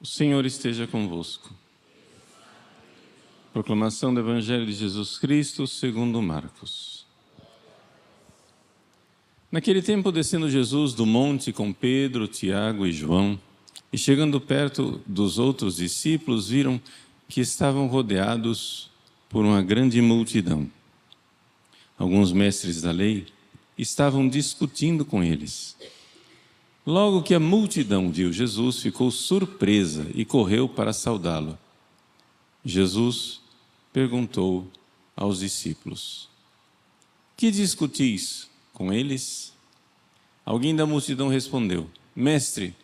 Senhor esteja convosco. Proclamação do Evangelho de Jesus Cristo segundo Marcos. Naquele tempo, descendo Jesus do monte com Pedro, Tiago e João, e chegando perto dos outros discípulos, viram que estavam rodeados por uma grande multidão. Alguns mestres da lei estavam discutindo com eles. Logo que a multidão viu Jesus, ficou surpresa e correu para saudá-lo. Jesus perguntou aos discípulos: que discutis com eles? Alguém da multidão respondeu: Mestre,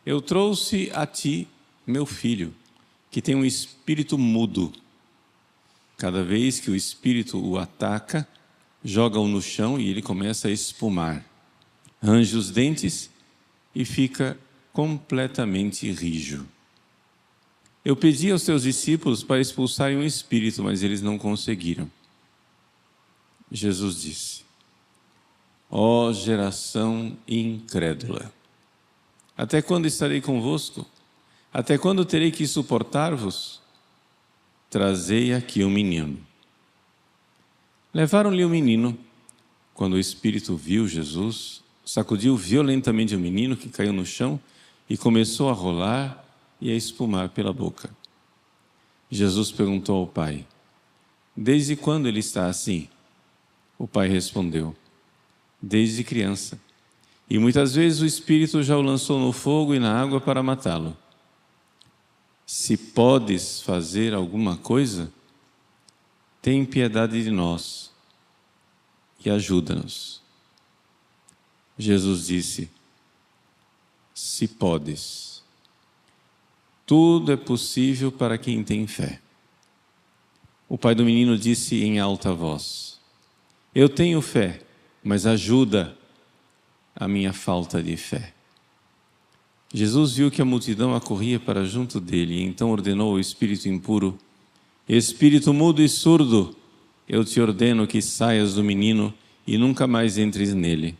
eu trouxe a ti meu filho, que tem um espírito mudo. Cada vez que o espírito o ataca, joga-o no chão e ele começa a espumar. Range os dentes e fica completamente rijo. Eu pedi aos teus discípulos para expulsarem o espírito, mas eles não conseguiram. Jesus disse: ó geração incrédula, até quando estarei convosco? Até quando terei que suportar-vos? Trazei aqui o menino. Levaram-lhe o menino. Quando o espírito viu Jesus, sacudiu violentamente o menino, que caiu no chão e começou a rolar e a espumar pela boca. Jesus perguntou ao pai: desde quando ele está assim? O pai respondeu: desde criança. E muitas vezes o espírito já o lançou no fogo e na água para matá-lo. Se podes fazer alguma coisa, tem piedade de nós e ajuda-nos. Jesus disse: se podes. Tudo é possível para quem tem fé. O pai do menino disse em alta voz: eu tenho fé, mas ajuda a minha falta de fé. Jesus viu que a multidão acorria para junto dele, e então ordenou ao espírito impuro: espírito mudo e surdo, eu te ordeno que saias do menino e nunca mais entres nele.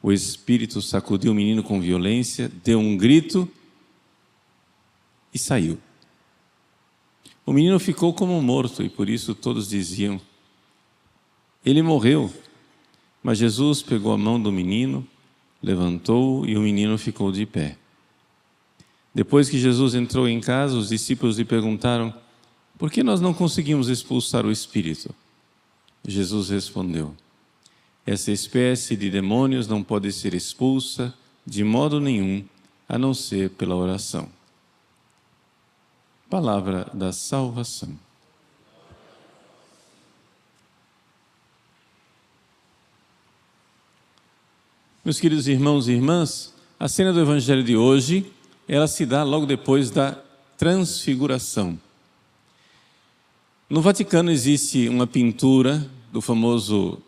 O espírito sacudiu o menino com violência, deu um grito e saiu. O menino ficou como morto, e por isso todos diziam: ele morreu. Mas Jesus pegou a mão do menino, levantou-o e o menino ficou de pé. Depois que Jesus entrou em casa, os discípulos lhe perguntaram: por que nós não conseguimos expulsar o espírito? Jesus respondeu: essa espécie de demônios não pode ser expulsa de modo nenhum, a não ser pela oração. Palavra da salvação. Meus queridos irmãos e irmãs, a cena do Evangelho de hoje, ela se dá logo depois da transfiguração. No Vaticano existe uma pintura do famoso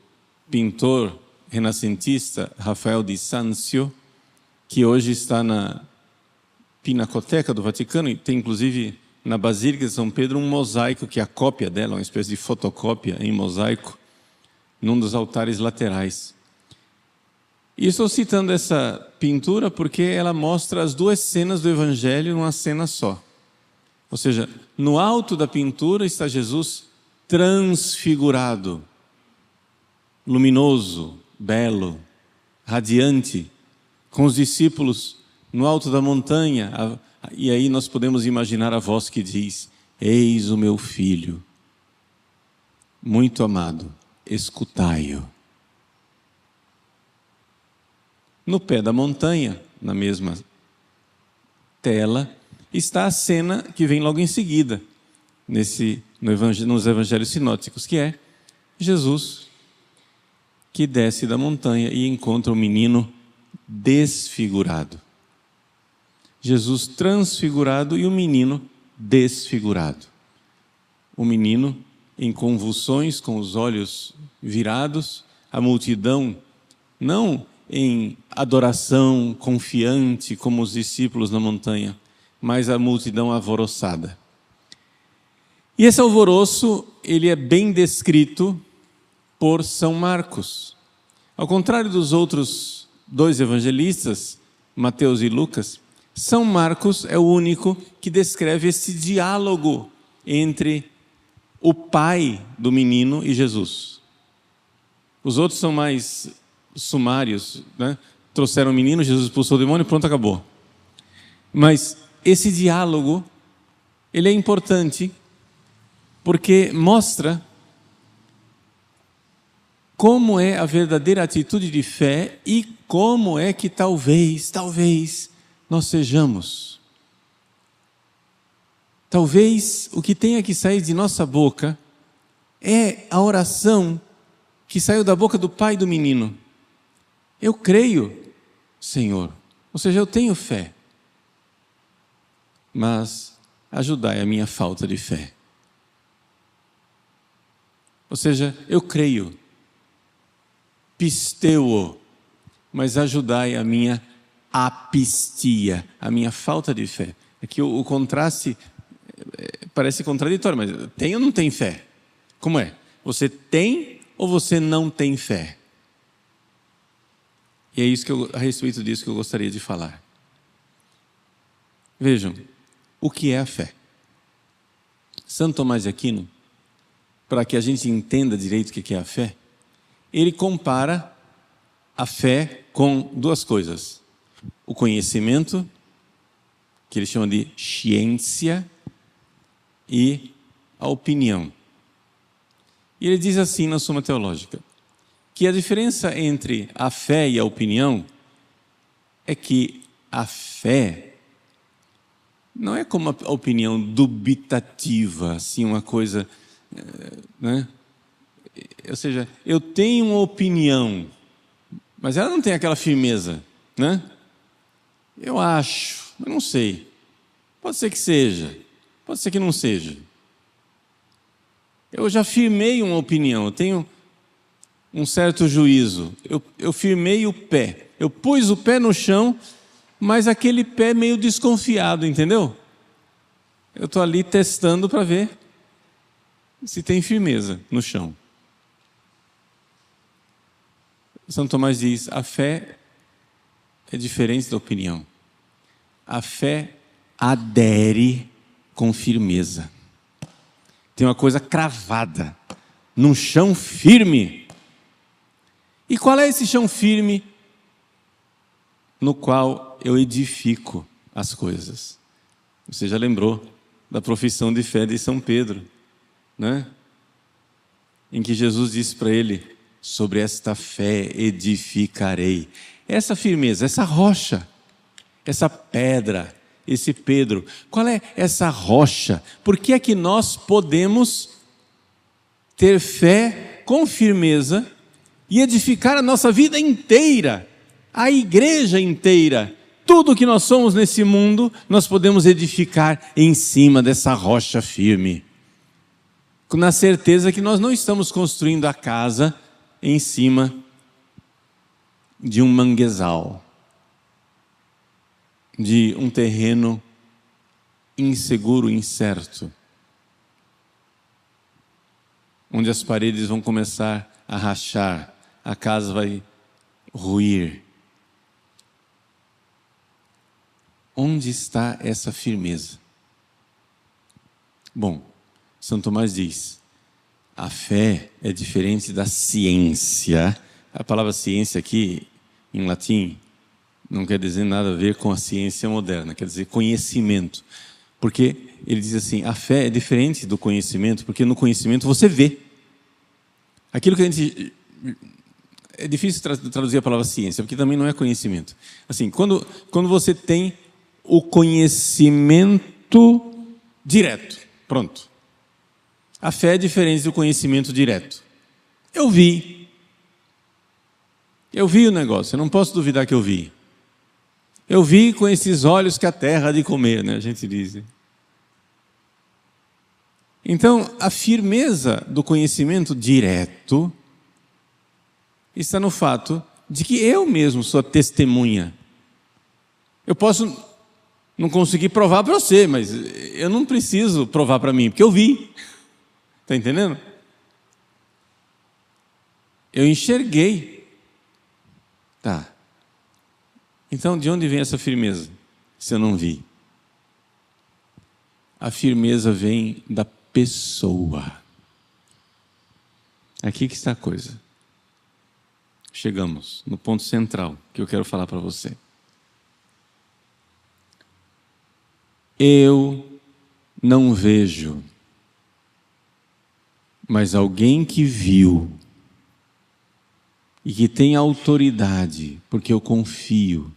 pintor renascentista Rafael di Sanzio, que hoje está na Pinacoteca do Vaticano, e tem inclusive na Basílica de São Pedro um mosaico que é a cópia dela, uma espécie de fotocópia em mosaico, num dos altares laterais. E estou citando essa pintura porque ela mostra as duas cenas do Evangelho numa cena só. Ou seja, no alto da pintura está Jesus transfigurado, luminoso, belo, radiante, com os discípulos no alto da montanha. E aí nós podemos imaginar a voz que diz: eis o meu filho, muito amado, escutai-o. No pé da montanha, na mesma tela, está a cena que vem logo em seguida, nos evangelhos sinóticos, que é Jesus que desce da montanha e encontra o menino desfigurado. Jesus transfigurado e o menino desfigurado. O menino em convulsões, com os olhos virados, a multidão não em adoração confiante como os discípulos na montanha, mas a multidão alvoroçada. E esse alvoroço, ele é bem descrito por São Marcos. Ao contrário dos outros dois evangelistas, Mateus e Lucas, São Marcos é o único que descreve esse diálogo entre o pai do menino e Jesus. Os outros são mais sumários, né? Trouxeram o menino, Jesus expulsou o demônio, pronto, acabou. Mas esse diálogo, ele é importante porque mostra como é a verdadeira atitude de fé e como é que talvez nós sejamos. Talvez o que tenha que sair de nossa boca é a oração que saiu da boca do pai do menino. Eu creio, Senhor, ou seja, eu tenho fé, mas ajudai a minha falta de fé. Ou seja, eu creio, pisteuo, mas ajudai a minha apistia, a minha falta de fé. Aqui o contraste parece contraditório, mas tem ou não tem fé? Como é? Você tem ou você não tem fé? E é isso a respeito disso que eu gostaria de falar. Vejam, o que é a fé? Santo Tomás de Aquino, para que a gente entenda direito o que é a fé, ele compara a fé com duas coisas: o conhecimento, que ele chama de ciência, e a opinião. E ele diz assim na Suma Teológica, que a diferença entre a fé e a opinião é que a fé não é como a opinião dubitativa, assim, uma coisa, né? Ou seja, eu tenho uma opinião, mas ela não tem aquela firmeza, né? Eu acho, mas não sei. Pode ser que seja, pode ser que não seja. Eu já firmei uma opinião, eu tenho um certo juízo. Eu firmei o pé, eu pus o pé no chão, mas aquele pé meio desconfiado, entendeu? Eu estou ali testando para ver se tem firmeza no chão. São Tomás diz, a fé é diferente da opinião. A fé adere com firmeza. Tem uma coisa cravada, num chão firme. E qual é esse chão firme no qual eu edifico as coisas? Você já lembrou da profissão de fé de São Pedro, né? Em que Jesus disse para ele, sobre esta fé edificarei. Essa firmeza, essa rocha, essa pedra, esse Pedro, qual é essa rocha? Por que é que nós podemos ter fé com firmeza e edificar a nossa vida inteira, a igreja inteira, tudo que nós somos nesse mundo, nós podemos edificar em cima dessa rocha firme, na certeza que nós não estamos construindo a casa em cima de um manguezal, de um terreno inseguro, incerto, onde as paredes vão começar a rachar, a casa vai ruir. Onde está essa firmeza? Bom, São Tomás diz, a fé é diferente da ciência. A palavra ciência aqui, em latim, não quer dizer nada a ver com a ciência moderna, quer dizer conhecimento. Porque ele diz assim, a fé é diferente do conhecimento, porque no conhecimento você vê. Aquilo que a gente... É difícil traduzir a palavra ciência, porque também não é conhecimento. Assim, quando você tem o conhecimento direto, pronto. A fé é diferente do conhecimento direto. Eu vi o negócio, eu não posso duvidar que eu vi. Eu vi com esses olhos que a terra há de comer, né? A gente diz. Então, a firmeza do conhecimento direto está no fato de que eu mesmo sou testemunha. Eu posso não conseguir provar para você, mas eu não preciso provar para mim, porque eu vi. Está entendendo? Eu enxerguei. Tá. Então, de onde vem essa firmeza? se eu não vi? A firmeza vem da pessoa. Aqui que está a coisa. Chegamos no ponto central que eu quero falar para você. Eu não vejo, mas alguém que viu e que tem autoridade, porque eu confio,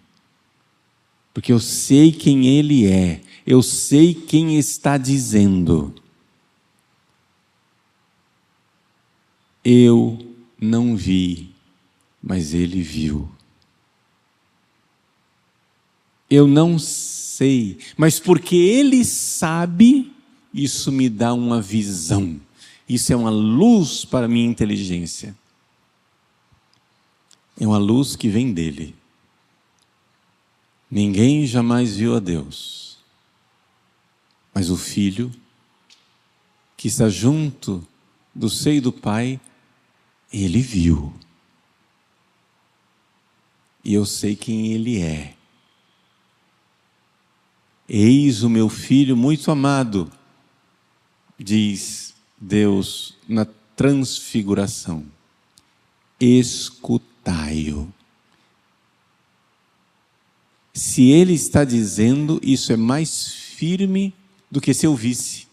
porque eu sei quem ele é, eu sei quem está dizendo. Eu não vi, mas ele viu. Eu não sei, mas porque ele sabe, isso me dá uma visão. Isso é uma luz para a minha inteligência. É uma luz que vem dele. Ninguém jamais viu a Deus, mas o Filho, que está junto do seio do Pai, ele viu. E eu sei quem ele é. Eis o meu Filho muito amado, diz Deus na transfiguração. Escutai-o. Se ele está dizendo, isso é mais firme do que se eu visse.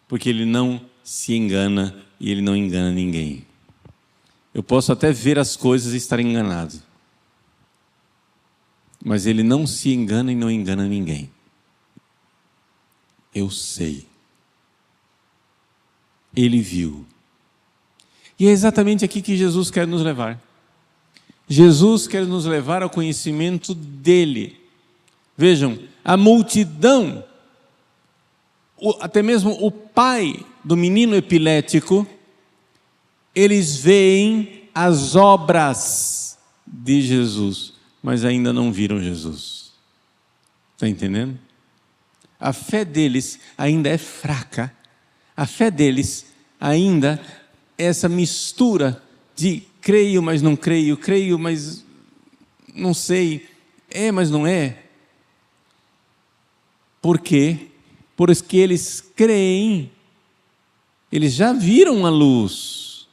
Porque ele não se engana e ele não engana ninguém. Eu posso até ver as coisas e estar enganado. Mas ele não se engana e não engana ninguém. Eu sei. Ele viu. E é exatamente aqui que Jesus quer nos levar. Jesus quer nos levar ao conhecimento dele. Vejam, a multidão, até mesmo o pai do menino epilético, eles veem as obras de Jesus, mas ainda não viram Jesus. Está entendendo? A fé deles ainda é fraca. A fé deles ainda é essa mistura de creio, mas não creio, creio, mas não sei, é, mas não é. Por quê? Porque eles creem, eles já viram a luz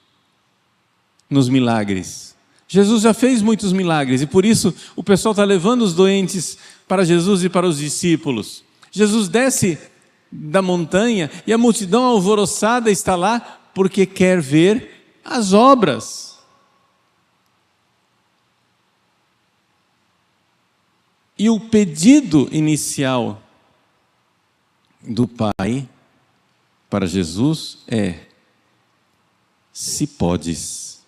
nos milagres. Jesus já fez muitos milagres e por isso o pessoal está levando os doentes para Jesus e para os discípulos. Jesus desce da montanha e a multidão alvoroçada está lá porque quer ver as obras. E o pedido inicial do Pai para Jesus é: se podes.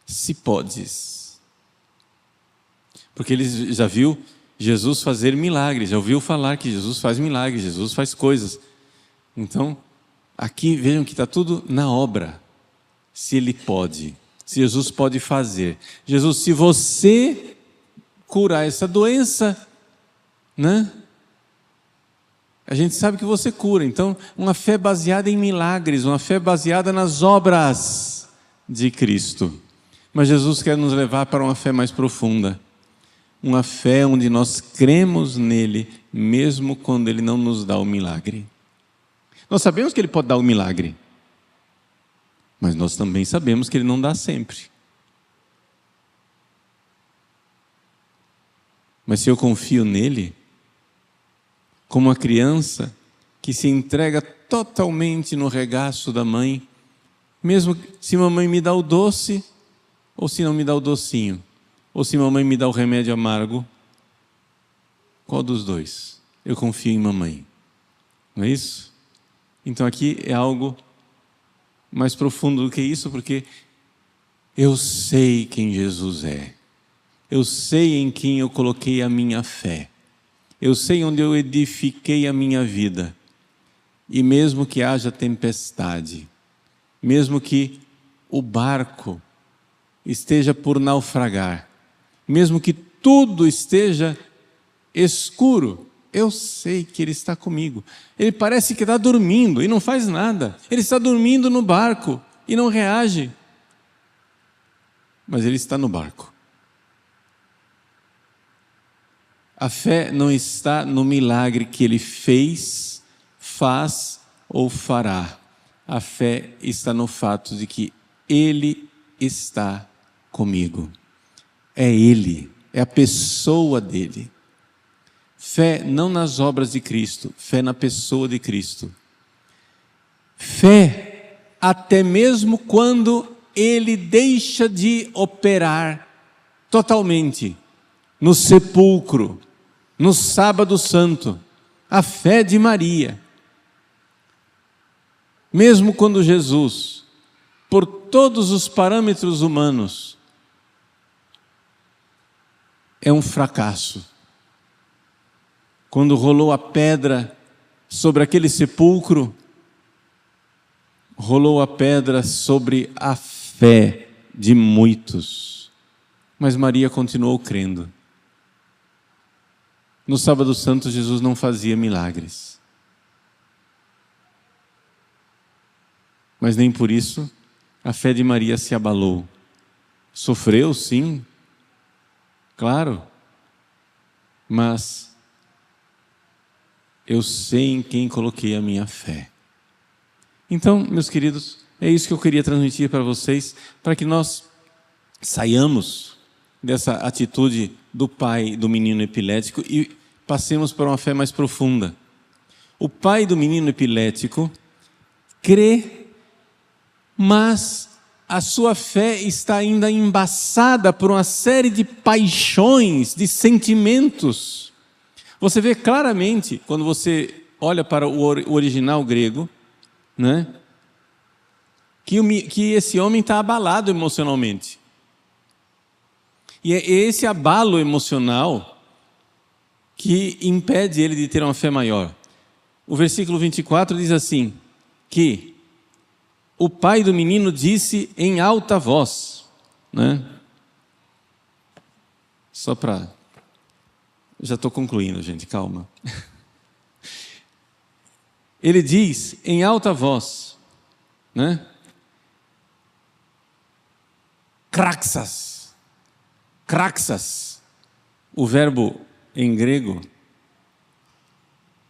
Se podes. Porque ele já viu Jesus fazer milagres, já ouviu falar que Jesus faz milagres, Jesus faz coisas. Então, aqui vejam que está tudo na obra. Se ele pode, se Jesus pode fazer. Jesus, se você curar essa doença, né? A gente sabe que você cura. Então, uma fé baseada em milagres, uma fé baseada nas obras de Cristo. Mas Jesus quer nos levar para uma fé mais profunda. Uma fé onde nós cremos nele, mesmo quando ele não nos dá o milagre. Nós sabemos que ele pode dar o milagre, mas nós também sabemos que ele não dá sempre. Mas se eu confio nele, como uma criança que se entrega totalmente no regaço da mãe, mesmo se mamãe me dá o doce, ou se não me dá o docinho, ou se mamãe me dá o remédio amargo, qual dos dois? Eu confio em mamãe. Não é isso? Então aqui é algo mais profundo do que isso, porque eu sei quem Jesus é. Eu sei em quem eu coloquei a minha fé. Eu sei onde eu edifiquei a minha vida. E mesmo que haja tempestade, mesmo que o barco esteja por naufragar, mesmo que tudo esteja escuro, eu sei que Ele está comigo. Ele parece que está dormindo e não faz nada. Ele está dormindo no barco e não reage. mas ele está no barco. A fé não está no milagre que ele fez, faz ou fará. A fé está no fato de que ele está comigo. É ele, é a pessoa dele. Fé não nas obras de Cristo, fé na pessoa de Cristo. Fé até mesmo quando ele deixa de operar totalmente no sepulcro, no sábado santo. A fé de Maria. Mesmo quando Jesus, por todos os parâmetros humanos, é um fracasso. Quando rolou a pedra sobre aquele sepulcro, rolou a pedra sobre a fé de muitos. Mas Maria continuou crendo. No sábado santo, Jesus não fazia milagres. Mas nem por isso a fé de Maria se abalou. Sofreu, sim, claro, mas eu sei em quem coloquei a minha fé. Então, meus queridos, é isso que eu queria transmitir para vocês, para que nós saiamos dessa atitude do pai do menino epilético e passemos para uma fé mais profunda. O pai do menino epilético crê, mas a sua fé está ainda embaçada por uma série de paixões, de sentimentos. Você vê claramente, quando você olha para o original grego, né, que esse homem está abalado emocionalmente. E é esse abalo emocional que impede ele de ter uma fé maior. O versículo 24 diz assim, que o pai do menino disse em alta voz, né? Só para... Já estou concluindo, gente, calma. Ele diz em alta voz, né? Kraxas. Kraxas. O verbo em grego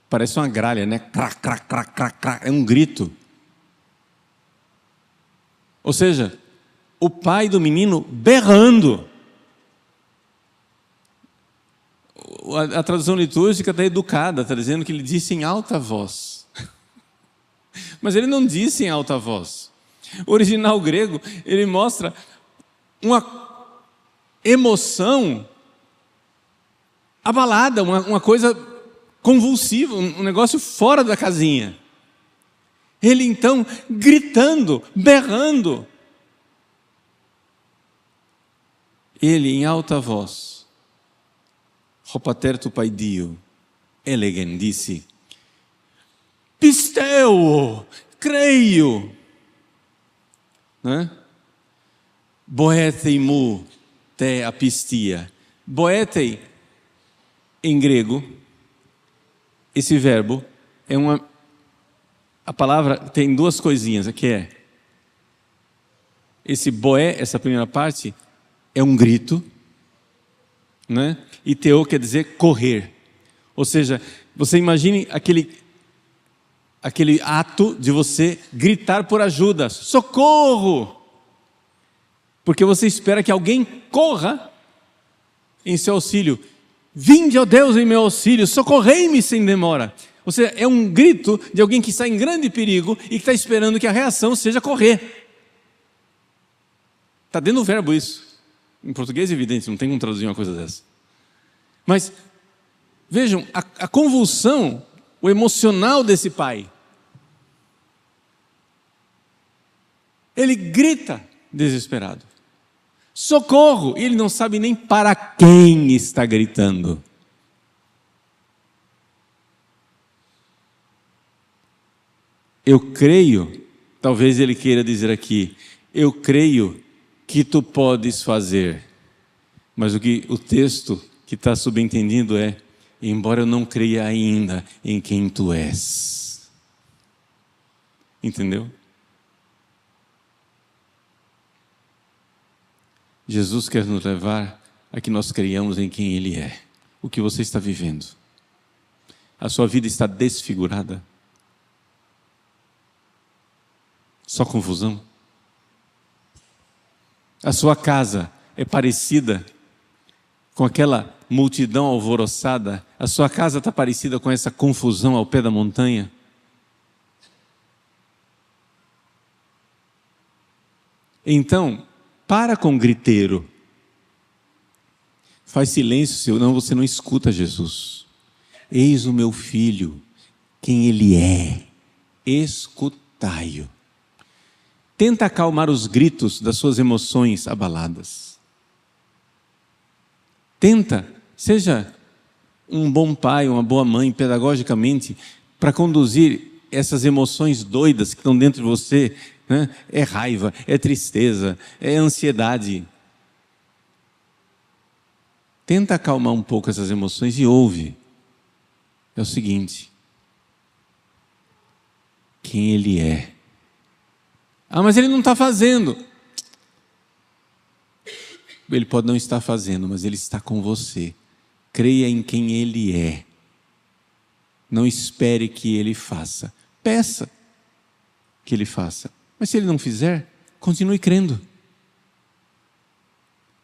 parece uma gralha, né? Crac, crac, crac, crac, crac. É um grito. Ou seja, o pai do menino berrando. A tradução litúrgica está educada, está dizendo que ele disse em alta voz. Mas ele não disse em alta voz. O original grego, ele mostra uma emoção abalada, uma coisa convulsiva, um negócio fora da casinha. Ele então gritando, berrando. Ele em alta voz, Hopater tu paidio, elegen, disse, pisteu, creio. Né? Boetei mu te apistia. Boetei, em grego, esse verbo é a palavra tem duas coisinhas, que é esse boé, essa primeira parte é um grito, né? E teo quer dizer correr. Ou seja, você imagine aquele ato de você gritar por ajuda, socorro! Porque você espera que alguém corra em seu auxílio. Vinde, ó Deus, em meu auxílio, socorrei-me sem demora. Ou seja, é um grito de alguém que está em grande perigo e que está esperando que a reação seja correr. Está dentro do verbo isso. Em português é evidente, não tem como traduzir uma coisa dessa. Mas, vejam, a convulsão, o emocional desse pai. Ele grita desesperado. Socorro! E ele não sabe nem para quem está gritando. Eu creio, talvez ele queira dizer aqui, eu creio que tu podes fazer. Mas o texto que está subentendido é, embora eu não creia ainda em quem tu és. Entendeu? Jesus quer nos levar a que nós creiamos em quem Ele é. O que você está vivendo? A sua vida está desfigurada? Só confusão? A sua casa é parecida com aquela multidão alvoroçada? A sua casa está parecida com essa confusão ao pé da montanha? Então, para com griteiro. Faz silêncio, senão você não escuta Jesus. Eis o meu filho, quem ele é. Escutai-o. Tenta acalmar os gritos das suas emoções abaladas. Tenta, seja um bom pai, uma boa mãe, pedagogicamente, para conduzir essas emoções doidas que estão dentro de você, né? É raiva, é tristeza, é ansiedade. Tenta acalmar um pouco essas emoções e ouve. É o seguinte: quem Ele é. Ah, mas Ele não está fazendo. Ele pode não estar fazendo, mas Ele está com você. Creia em quem Ele é. Não espere que Ele faça. Peça que Ele faça. Mas se Ele não fizer, continue crendo.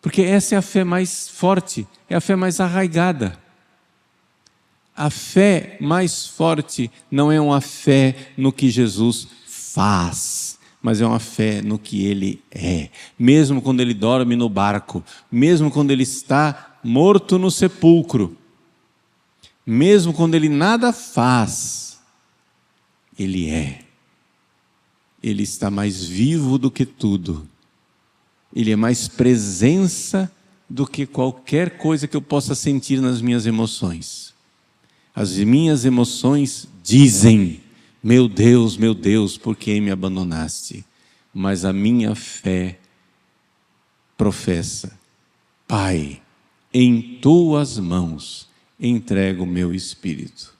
Porque essa é a fé mais forte, é a fé mais arraigada. A fé mais forte não é uma fé no que Jesus faz, mas é uma fé no que Ele é. Mesmo quando Ele dorme no barco, mesmo quando Ele está morto no sepulcro, mesmo quando Ele nada faz, Ele é. Ele está mais vivo do que tudo. Ele é mais presença do que qualquer coisa que eu possa sentir nas minhas emoções. As minhas emoções dizem: meu Deus, por que me abandonaste? Mas a minha fé professa: Pai, em tuas mãos entrego o meu espírito.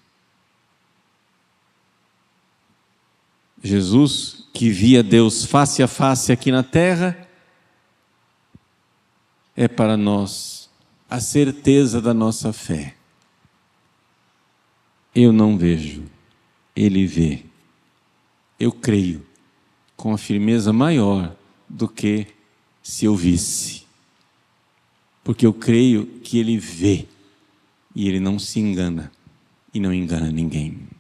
Jesus, que via Deus face a face aqui na terra, é para nós a certeza da nossa fé. Eu não vejo, Ele vê. Eu creio com a firmeza maior do que se eu visse. Porque eu creio que Ele vê e Ele não se engana e não engana ninguém.